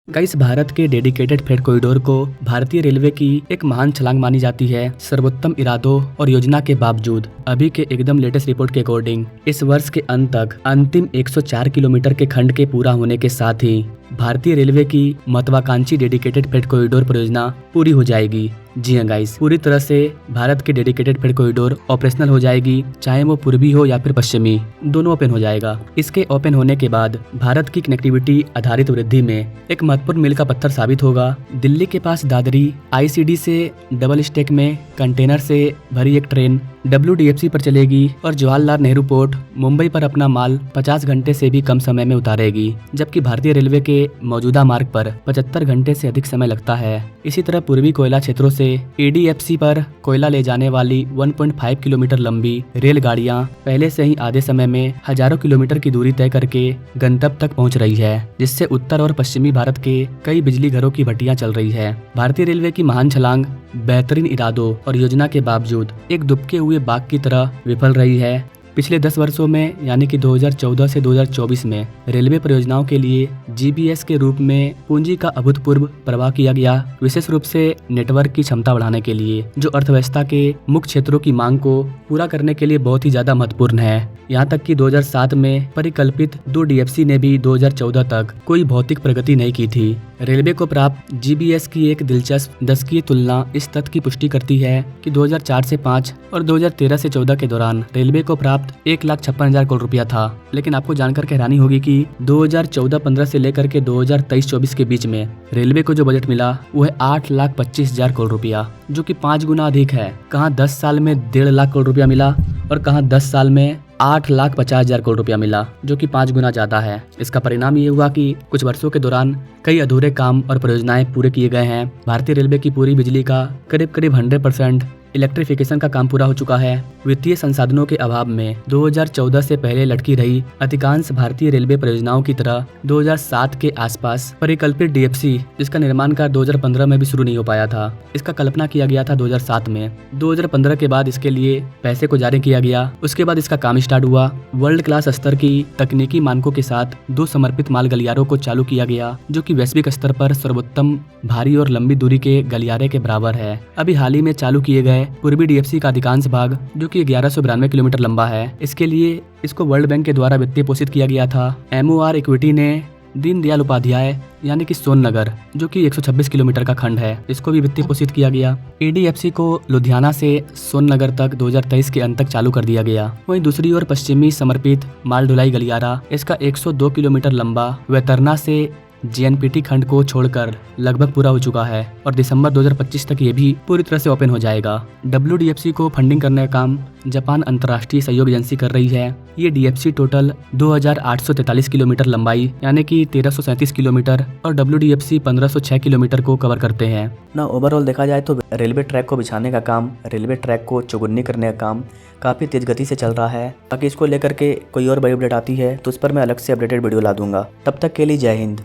Guys, Bharat के dedicated freight corridor को भारतीय रेलवे की एक महान छलांग मानी जाती है। सर्वोत्तम इरादों और योजना के बावजूद अभी के एकदम लेटेस्ट रिपोर्ट के अकॉर्डिंग इस वर्ष के अंत तक अंतिम 104 किलोमीटर के खंड के पूरा होने के साथ ही भारतीय रेलवे की महत्वाकांक्षी डेडिकेटेड फ्रेट कॉरिडोर परियोजना पूरी हो जाएगी। जी हाँ गाइस, पूरी तरह से भारत की डेडिकेटेड फ्रेट कॉरिडोर ऑपरेशनल हो जाएगी, चाहे वो पूर्वी हो या फिर पश्चिमी, दोनों ओपन हो जाएगा। इसके ओपन होने के बाद भारत की कनेक्टिविटी आधारित वृद्धि में एक महत्वपूर्ण मील का पत्थर साबित होगा। दिल्ली के पास दादरी आईसीडी से डबल स्टेक में कंटेनर से भरी एक ट्रेन WDFC पर चलेगी और जवाहरलाल नेहरू पोर्ट मुंबई पर अपना माल 50 घंटे से भी कम समय में उतारेगी, जबकि भारतीय रेलवे के मौजूदा मार्ग पर 75 घंटे से अधिक समय लगता है। इसी तरह पूर्वी कोयला क्षेत्रों से EDFC पर कोयला ले जाने वाली 1.5 किलोमीटर लंबी रेलगाड़ियां पहले से ही आधे समय में हजारों किलोमीटर की दूरी तय करके गंतव्य तक पहुंच रही है, जिससे उत्तर और पश्चिमी भारत के कई बिजली घरों की भट्टियां चल रही है। भारतीय रेलवे की महान छलांग बेहतरीन इरादों और योजना के बावजूद एक दुबके हुए बाघ की तरह विफल रही है। पिछले 10 वर्षों में यानी कि 2014 से 2024 में रेलवे परियोजनाओं के लिए GBS के रूप में पूंजी का अभूतपूर्व प्रवाह किया गया, विशेष रूप से नेटवर्क की क्षमता बढ़ाने के लिए, जो अर्थव्यवस्था के मुख्य क्षेत्रों की मांग को पूरा करने के लिए बहुत ही ज्यादा महत्वपूर्ण है। यहाँ तक कि 2007 में परिकल्पित 2 DFC ने भी 2014 तक कोई भौतिक प्रगति नहीं की थी। रेलवे को प्राप्त GBS की एक दिलचस्प दशकीय तुलना इस तथ्य की पुष्टि करती है कि 2004 से 5 और 2013 से 14 के दौरान रेलवे को प्राप्त 1,56,000 करोड़ रुपया था। लेकिन आपको जानकर हैरानी होगी कि 2014-15 से लेकर के 2023-24 के बीच में रेलवे को जो बजट मिला वो है 8,25,000 करोड़ रुपया, जो कि 5 गुना अधिक है। कहाँ 10 साल में 1.5 लाख करोड़ रुपया मिला और कहाँ 10 साल में 8,50,000 करोड़ रुपया मिला, जो कि 5 गुना ज्यादा है। इसका परिणाम ये हुआ कि कुछ वर्षों के दौरान कई अधूरे काम और परियोजनाएं पूरे किए गए हैं। भारतीय रेलवे की पूरी बिजली का करीब 100% इलेक्ट्रिफिकेशन का काम पूरा हो चुका है। वित्तीय संसाधनों के अभाव में 2014 से पहले लटकी रही अधिकांश भारतीय रेलवे परियोजनाओं की तरह 2007 के आसपास परिकल्पित DFC, जिसका निर्माण कार्य 2015 में भी शुरू नहीं हो पाया था। इसका कल्पना किया गया था 2007 में। 2015 के बाद इसके लिए पैसे को जारी किया गया। उसके बाद इसका काम स्टार्ट हुआ। वर्ल्ड क्लास स्तर की तकनीकी मानकों के साथ 2 समर्पित माल गलियारों को चालू किया गया, जो कि वैश्विक स्तर पर सर्वोत्तम भारी और लंबी दूरी के गलियारे के बराबर है। अभी हाल ही में चालू किए गए पूर्वी DFC का अधिकांश भाग, जो कि 1192 किलोमीटर लंबा है, इसके लिए इसको वर्ल्ड बैंक के द्वारा वित्तीय पोषित किया गया था। MOR इक्विटी ने दीनदयाल उपाध्याय यानी कि सोननगर, जो कि 126 किलोमीटर का खंड है, इसको भी वित्तीय पोषित किया गया। EDFC को लुधियाना से सोननगर तक 2023 के अंत तक चालू कर दिया गया। वहीं दूसरी ओर पश्चिमी समर्पित माल ढुलाई गलियारा, इसका 102 किलोमीटर लंबा वैतरना से JNPT खंड को छोड़कर लगभग पूरा हो चुका है और दिसंबर 2025 तक ये भी पूरी तरह से ओपन हो जाएगा। WDFC को फंडिंग करने का काम जापान अंतर्राष्ट्रीय सहयोग एजेंसी कर रही है। ये DFC टोटल 2,843 किलोमीटर लंबाई यानी कि 1,337 किलोमीटर और WDFC 1,506 किलोमीटर को कवर करते हैं। ना ओवरऑल देखा जाए तो रेलवे ट्रैक को बिछाने का काम, रेलवे ट्रैक को चौगुनी करने का काम काफ़ी तेज गति से चल रहा है। ताकि इसको लेकर के कोई और बड़ी अपडेट आती है तो उस पर मैं अलग से अपडेटेड वीडियो ला दूंगा। तब तक के लिए जय हिंद।